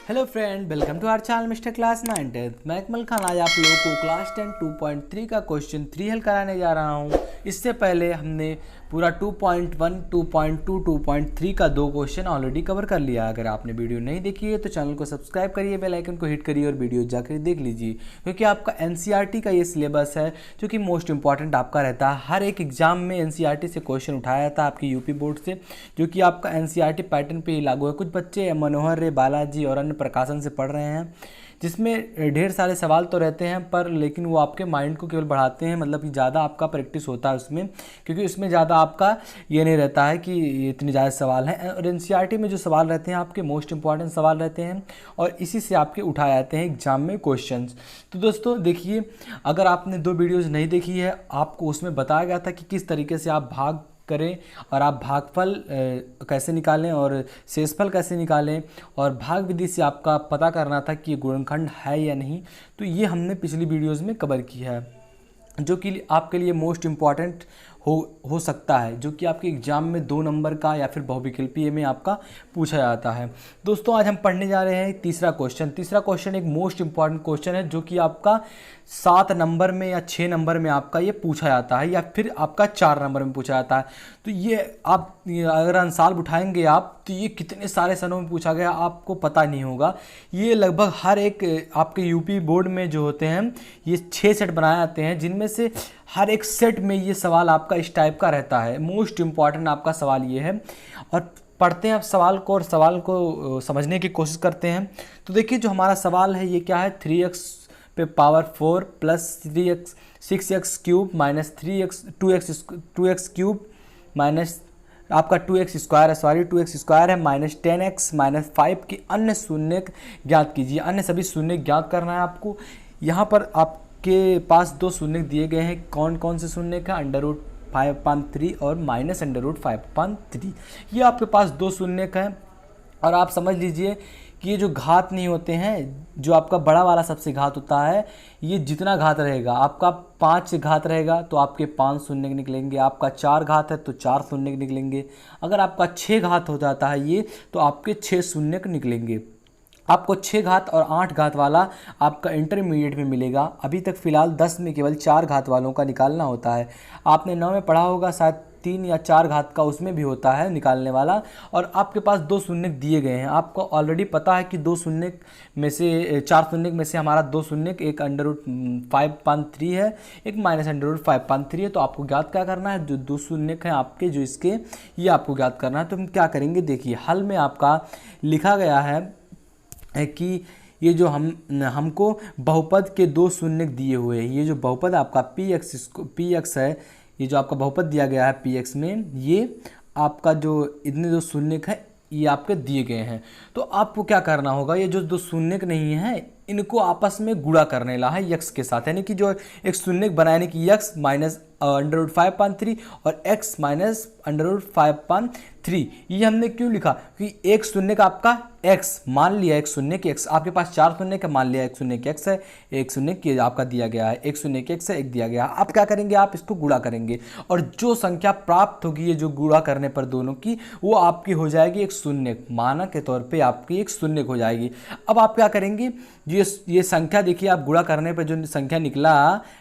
Hello friend, welcome to our channel mister class 9th। मैं अकमल खान आज आप लोगों को क्लास 10 2.3 का क्वेश्चन 3 हल कराने जा रहा हूं। इससे पहले हमने पूरा 2.1, 2.2, 2.3 का 2 क्वेश्चन ऑलरेडी कवर कर लिया। अगर आपने वीडियो नहीं देखी है तो चैनल को सब्सक्राइब करिए, बेल आइकन को हिट करिए और वीडियो जाकर देख लीजिए, क्योंकि आपका एनसीईआरटी का ये सिलेबस है जो कि मोस्ट इंपॉर्टेंट आपका रहता है। हर एक एग्जाम में एनसीईआरटी से क्वेश्चन उठाया जाता है आपकी यूपी बोर्ड से, जो कि आपका एनसीईआरटी पैटर्न पे ही लागू है। कुछ बच्चे मनोहर रे, बालाजी और अन्य प्रकाशन से पढ़ रहे हैं, जिसमें ढेर सारे सवाल तो रहते हैं पर लेकिन वो आपके माइंड को केवल बढ़ाते हैं, मतलब कि ज़्यादा आपका प्रैक्टिस होता है उसमें, क्योंकि उसमें ज़्यादा आपका ये नहीं रहता है कि इतने ज़्यादा सवाल हैं। और एनसीईआरटी में जो सवाल रहते हैं आपके मोस्ट इंपॉर्टेंट सवाल रहते हैं और इसी से आपके उठाए जाते हैं एग्जाम में क्वेश्चंस। तो दोस्तों देखिए, अगर आपने 2 वीडियोज़ नहीं देखी है, आपको उसमें बताया गया था कि किस तरीके से आप भाग करें और आप भागफल कैसे निकालें और शेषफल कैसे निकालें, और भाग विधि से आपका पता करना था कि गुणनखंड है या नहीं। तो ये हमने पिछली वीडियोज़ में कवर किया है, जो कि आपके लिए मोस्ट इम्पॉर्टेंट हो सकता है, जो कि आपके एग्जाम में 2 नंबर का या फिर बहुविकल्पीय में आपका पूछा जाता है। दोस्तों आज हम पढ़ने जा रहे हैं तीसरा क्वेश्चन एक मोस्ट इम्पॉर्टेंट क्वेश्चन है, जो कि आपका 7 नंबर में या 6 नंबर में आपका ये पूछा जाता है, या फिर आपका 4 नंबर में पूछा जाता है। तो ये आप अगर अंसाल उठाएंगे आप, तो ये कितने सारे सनों में पूछा गया आपको पता नहीं होगा। ये लगभग हर एक आपके यूपी बोर्ड में जो होते हैं ये 6 सेट बनाए जाते हैं, जिनमें से हर एक सेट में ये सवाल आपका इस टाइप का रहता है। मोस्ट इम्पॉर्टेंट आपका सवाल ये है, और पढ़ते हैं आप सवाल को और सवाल को समझने की कोशिश करते हैं। तो देखिए जो हमारा सवाल है ये क्या है, 3x पे power 4 plus 6x cube minus 2x cube minus आपका 2x स्क्वायर है, 2x स्क्वायर है, माइनस 10x माइनस 5 की अन्य शून्य ज्ञात कीजिए। अन्य सभी शून्य ज्ञात करना है आपको। यहाँ पर आपके पास 2 शून्य दिए गए हैं। कौन कौन से शून्य का, √5/3 और माइनस √5/3। ये आपके पास 2 शून्य का है। और आप समझ लीजिए कि ये जो घात नहीं होते हैं, जो आपका बड़ा वाला सबसे घात होता है, ये जितना घात रहेगा, आपका 5 घात रहेगा तो आपके 5 शून्य निकलेंगे। आपका 4 घात है तो 4 शून्य निकलेंगे। अगर आपका 6 घात हो जाता है ये, तो आपके 6 शून्य निकलेंगे। आपको 6 घात और 8 घात वाला आपका इंटरमीडिएट में मिलेगा। अभी तक फ़िलहाल 10 में केवल 4 घात वालों का निकालना होता है। आपने 9 में पढ़ा होगा शायद 3 या 4 घात का उसमें भी होता है निकालने वाला। और आपके पास 2 शून्य दिए गए हैं। आपको ऑलरेडी पता है कि 2 शून्य में से 4 शून्य में से हमारा 2 शून्य, एक √5/3 है, एक माइनस √5/3 है। तो आपको ज्ञात क्या करना है, जो 2 शून्य हैं आपके जो इसके, ये आपको ज्ञात करना है। तो हम क्या करेंगे, देखिए हल में आपका लिखा गया है कि ये जो हमको बहुपद के 2 शून्य दिए हुए हैं, ये जो बहुपद आपका px है, ये जो आपका बहुपद दिया गया है px में, ये आपका जो इतने 2 शून्य है ये आपके दिए गए हैं। तो आपको क्या करना होगा, ये जो 2 शून्य नहीं है इनको आपस में गुणा करने ला है यक्स के साथ, यानी कि जो एक शून्य बनाने की यक्स माइनस √5/3 और x माइनस √5/3। ये हमने क्यों लिखा, कि एक शून्य का आपका x मान लिया, एक शून्य की x, आपके पास 4 शून्य का मान लिया, एक शून्य की x है, एक शून्य की आपका दिया गया है, एक शून्य की x है, एक दिया गया है। आप क्या करेंगे, आप इसको गुणा करेंगे और जो संख्या प्राप्त होगी ये जो गुणा करने पर दोनों की, वो आपकी हो जाएगी एक शून्य, मानक के तौर पे आपकी एक शून्य हो जाएगी। अब आप क्या करेंगे, ये संख्या देखिए, आप गुणा करने पर जो संख्या निकला,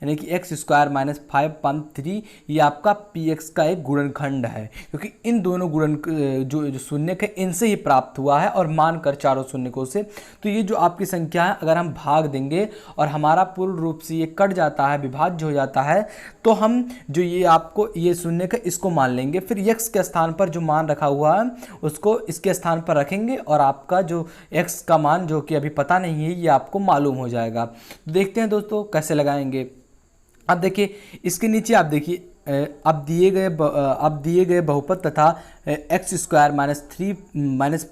यानी कि x स्क्वायर माइनस 5/3, ये आपका px का एक गुणनखंड है, क्योंकि इन दोनों जो शून्य है इनसे ही प्राप्त हुआ है और मानकर चारों शून्यकों से। तो ये जो आपकी संख्या है, अगर हम भाग देंगे और हमारा पूर्ण रूप से ये कट जाता है, विभाज्य हो जाता है, तो हम जो ये आपको ये शून्य है इसको मान लेंगे, फिर x के स्थान पर जो मान रखा हुआ है उसको इसके स्थान पर रखेंगे और आपका जो x का मान जो कि अभी पता नहीं है ये आपको मालूम हो जाएगा। देखते हैं दोस्तों कैसे लगाएंगे। अब देखिए इसके नीचे आप देखिए, अब दिए गए बहुपद तथा x स्क्वायर माइनस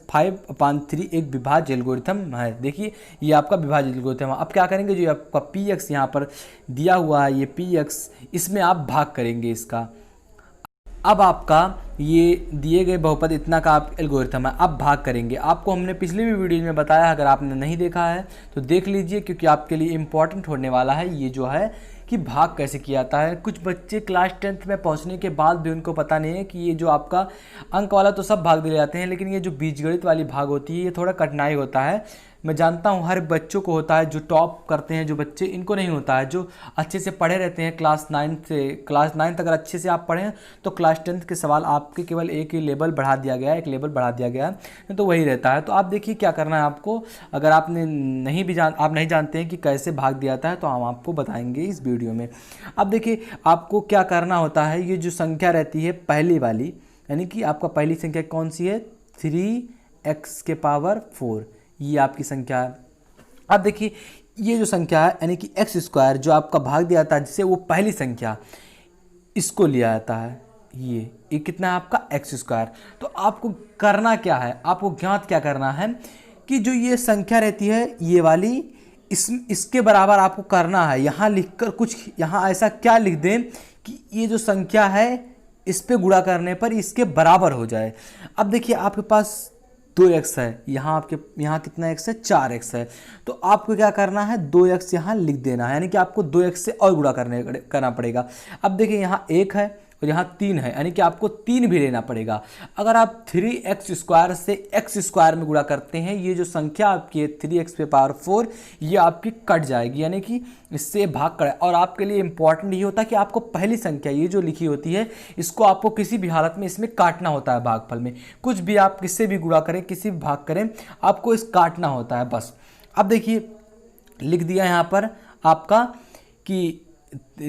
5/3 एक विभाज्य एल्गोरिथम है। देखिए ये आपका विभाज्य एल्गोरिथम है। अब क्या करेंगे, जो आपका px यहाँ पर दिया हुआ है, ये px, इसमें आप भाग करेंगे इसका। अब आपका ये दिए गए बहुपद इतना का आप एल्गोरिथम है, अब भाग करेंगे। आपको हमने पिछले भी वीडियो में बताया, अगर आपने नहीं देखा है तो देख लीजिए, क्योंकि आपके लिए इम्पॉर्टेंट होने वाला है ये जो है कि भाग कैसे किया जाता है। कुछ बच्चे क्लास 10th में पहुंचने के बाद भी उनको पता नहीं है कि ये जो आपका अंक वाला तो सब भाग दिए जाते हैं, लेकिन ये जो बीजगणित वाली भाग होती है ये थोड़ा कठिनाई होता है। मैं जानता हूँ हर बच्चों को होता है, जो टॉप करते हैं जो बच्चे, इनको नहीं होता है। जो अच्छे से पढ़े रहते हैं क्लास 9 अगर अच्छे से आप पढ़ें तो क्लास 10 के सवाल आपके केवल एक ही लेवल बढ़ा दिया गया है, एक लेवल बढ़ा दिया गया है, तो वही रहता है। तो आप देखिए क्या करना है आपको, अगर आपने आप नहीं जानते हैं कि कैसे भाग दिया जाता है तो हम आपको बताएंगे इस वीडियो में। अब देखिए आपको क्या करना होता है, ये जो संख्या रहती है पहली वाली, यानी कि आपका पहली संख्या कौन सी है, 3x⁴, ये आपकी संख्या है। अब देखिए ये जो संख्या है यानी कि x² जो आपका भाग दिया जाता है जिससे वो पहली संख्या, इसको लिया जाता है। ये कितना है आपका x²। तो आपको करना क्या है, आपको ज्ञात क्या करना है कि जो ये संख्या रहती है ये वाली, इसके बराबर आपको करना है। यहाँ लिखकर कुछ यहाँ ऐसा क्या लिख दें कि ये जो संख्या है इस पे गुणा करने पर इसके बराबर हो जाए। अब देखिए आपके पास 2x है, यहाँ कितना x है, 4x है। तो आपको क्या करना है, 2x यहाँ लिख देना है, यानी कि आपको 2x से और गुणा करना पड़ेगा। अब देखिए यहाँ 1 है और यहाँ 3 है, यानी कि आपको 3 भी लेना पड़ेगा। अगर आप 3x² से x² में गुणा करते हैं, ये जो संख्या आपकी है 3x⁴ ये आपकी कट जाएगी, यानी कि इससे भाग कट। और आपके लिए इंपॉर्टेंट ये होता है कि आपको पहली संख्या ये जो लिखी होती है इसको आपको किसी भी हालत में इसमें काटना होता है। भागफल में कुछ भी आप किससे भी गुणा करें, किसी भी भाग करें, आपको इस काटना होता है बस। अब देखिए लिख दिया यहाँ पर आपका कि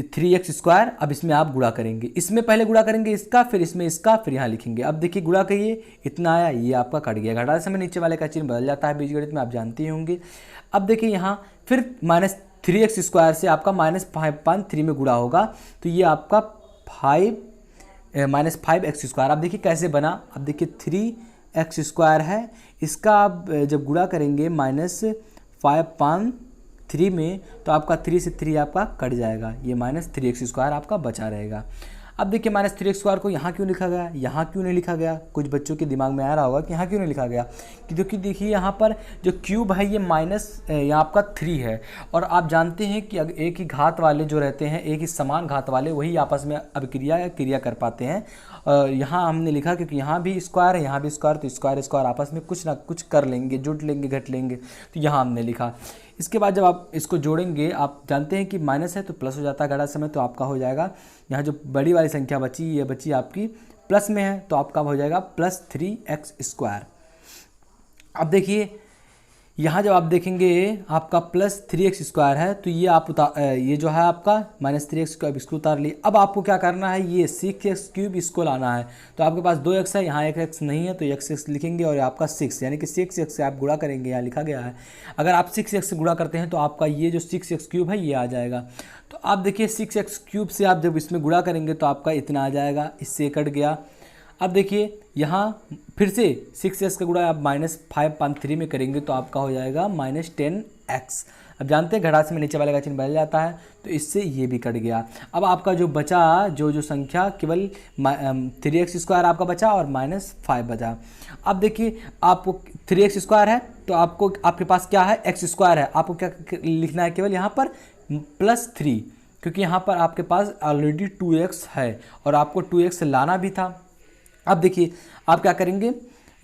3x²। अब इसमें आप गुणा करेंगे, इसमें पहले गुणा करेंगे इसका, फिर इसमें इसका, फिर यहाँ लिखेंगे। अब देखिए गुणा करिए, इतना आया, ये आपका कट गया। घटाते समय नीचे वाले का चिन्ह बदल जाता है बीजगणित में, आप जानते ही होंगे। अब देखिए यहाँ फिर -3x² से आपका -5/3 में गुणा होगा, तो ये आपका -5x²। अब देखिए कैसे बना, अब देखिए 3x² है, इसका आप जब गुणा करेंगे -5/3 में तो आपका 3 से 3 आपका कट जाएगा, ये -3x² आपका बचा रहेगा। अब देखिए -3x² को यहाँ क्यों लिखा गया, यहाँ क्यों नहीं लिखा गया, कुछ बच्चों के दिमाग में आ रहा होगा कि यहाँ क्यों नहीं लिखा गया, क्योंकि देखिए यहाँ पर जो क्यूब है ये यहाँ आपका 3 है, और आप जानते हैं कि एक ही घात वाले जो रहते हैं, एक ही समान घात वाले, वही आपस में अभिक्रिया या क्रिया कर पाते हैं। यहाँ हमने लिखा क्योंकि यहाँ भी स्क्वायर है, यहाँ भी स्क्वायर, तो स्क्वायर आपस में कुछ ना कुछ कर लेंगे, जुट लेंगे, घट लेंगे, तो यहाँ हमने लिखा। इसके बाद जब आप इसको जोड़ेंगे, आप जानते हैं कि माइनस है तो प्लस हो जाता है घटाते समय, तो आपका हो जाएगा यहाँ जो बड़ी वाली संख्या बची, ये बची आपकी प्लस में है, तो आपका हो जाएगा +3x²। अब देखिए यहाँ जब आप देखेंगे आपका +3x² है, तो ये आप ये जो है आपका -3x², इसको उतार लिए। अब आपको क्या करना है, ये 6x³ इसको लाना है। तो आपके पास 2x है, यहाँ 1x नहीं है, तो x लिखेंगे और आपका 6, यानी कि 6x से आप गुणा करेंगे, यहाँ लिखा गया है। अगर आप 6x से गुणा करते हैं तो आपका ये जो 6x³ है ये आ जाएगा। तो आप देखिए 6x³ से आप जब इसमें गुणा करेंगे तो आपका इतना आ जाएगा, इससे कट गया। अब देखिए यहाँ फिर से 6x का गुणा आप -5/3 में करेंगे तो आपका हो जाएगा -10x। अब जानते हैं घटाते में नीचे वाले का चिन्ह बदल जाता है, तो इससे ये भी कट गया। अब आपका जो बचा जो संख्या केवल 3x² आपका बचा और -5 बचा। अब देखिए आपको 3x² है तो आपके पास क्या है, x² है, आपको क्या लिखना है, केवल यहाँ पर +3, क्योंकि यहाँ पर आपके पास ऑलरेडी 2x है और आपको 2x लाना भी था। अब देखिए आप क्या करेंगे,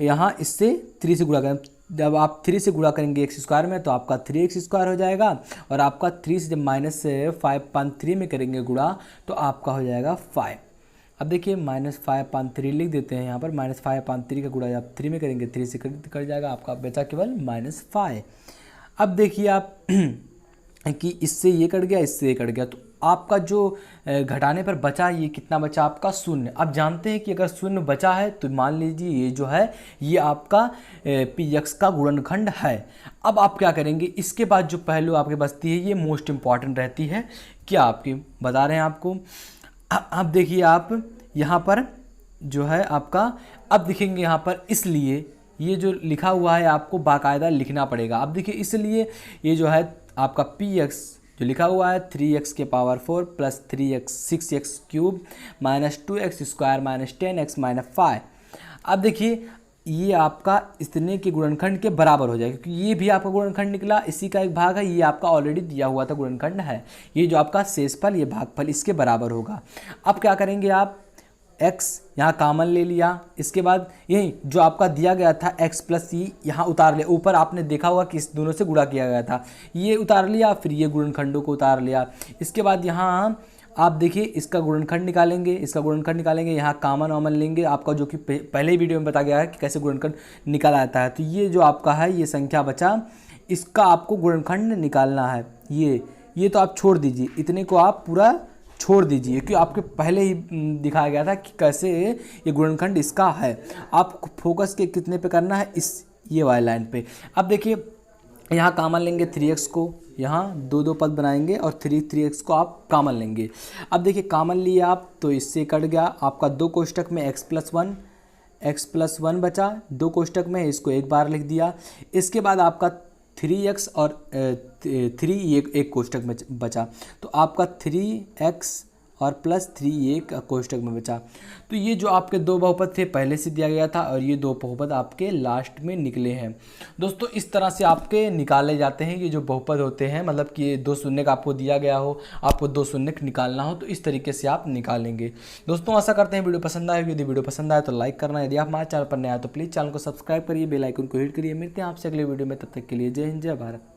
यहाँ इससे 3 से गुणा करें, जब आप 3 से गुणा करेंगे x² में तो आपका 3x² हो जाएगा, और आपका 3 से जब -5/3 में करेंगे गुणा तो आपका हो जाएगा 5। अब देखिए -5/3 लिख देते हैं यहाँ पर, -5/3 का गुणा आप 3 में करेंगे, 3 से कट जाएगा, आपका बचा केवल -5। अब देखिए आप कि इससे ये कट गया, इससे ये कट गया, तो आपका जो घटाने पर बचा ये कितना बचा आपका 0। अब जानते हैं कि अगर 0 बचा है तो मान लीजिए ये जो है ये आपका px का गुणनखंड है। अब आप क्या करेंगे, इसके बाद जो पहलू आपके बचती है ये मोस्ट इम्पॉर्टेंट रहती है, क्या आपकी बता रहे हैं आपको। अब देखिए आप यहाँ पर जो है आपका, अब दिखेंगे यहाँ पर, इसलिए ये जो लिखा हुआ है आपको बाकायदा लिखना पड़ेगा। अब देखिए इसलिए ये जो है आपका px जो लिखा हुआ है 3x⁴ + 6x³ -2x² -10x -5। अब देखिए ये आपका इतने के गुणनखंड के बराबर हो जाएगा, क्योंकि ये भी आपका गुणनखंड निकला, इसी का एक भाग है, ये आपका ऑलरेडी दिया हुआ था गुणनखंड है, ये जो आपका शेषफल ये भागफल इसके बराबर होगा। अब क्या करेंगे आप, x यहाँ कॉमन ले लिया, इसके बाद यही जो आपका दिया गया था x प्लस ई यहाँ उतार लिया, ऊपर आपने देखा होगा कि इस दोनों से गुणा किया गया था, ये उतार लिया, फिर ये गुणनखंडों को उतार लिया। इसके बाद यहाँ आप देखिए इसका गुणनखंड निकालेंगे, यहाँ कॉमन वामन लेंगे, आपका जो कि पहले ही वीडियो में बताया गया है कि कैसे गुणनखंड निकाला जाता है। तो ये जो आपका है ये संख्या बचा, इसका आपको गुणनखंड निकालना है। ये तो आप छोड़ दीजिए, इतने को आप पूरा छोड़ दीजिए क्योंकि आपके पहले ही दिखाया गया था कि कैसे ये गुणनखंड इसका है। आप फोकस के कितने पे करना है, इस ये वाली लाइन पे। अब देखिए यहाँ कॉमन लेंगे 3x को, यहाँ दो पद बनाएंगे और 3x को आप कॉमन लेंगे। अब देखिए कॉमन लिए आप तो इससे कट गया आपका 2 कोष्टक में x प्लस 1 बचा, 2 कोष्टक में इसको एक बार लिख दिया। इसके बाद आपका 3x और 3 एक कोष्टक में बचा, तो आपका 3x और प्लस 3 एक कोष्टक में बचा। तो ये जो आपके 2 बहुपद थे पहले से दिया गया था और ये 2 बहुपद आपके लास्ट में निकले हैं। दोस्तों इस तरह से आपके निकाले जाते हैं ये जो बहुपद होते हैं, मतलब कि 2 शून्य आपको दिया गया हो, आपको 2 शून्य निकालना हो तो इस तरीके से आप निकालेंगे। दोस्तों आशा करते हैं वीडियो पसंद आएगी, यदि वीडियो पसंद आए तो लाइक करना, यदि आप हमारे चैनल पर नए आए तो प्लीज़ चैनल को सब्सक्राइब करिए, बेल आइकन को हिट करिए। मिलते हैं आपसे अगले वीडियो में, तब तक के लिए जय हिंद जय भारत।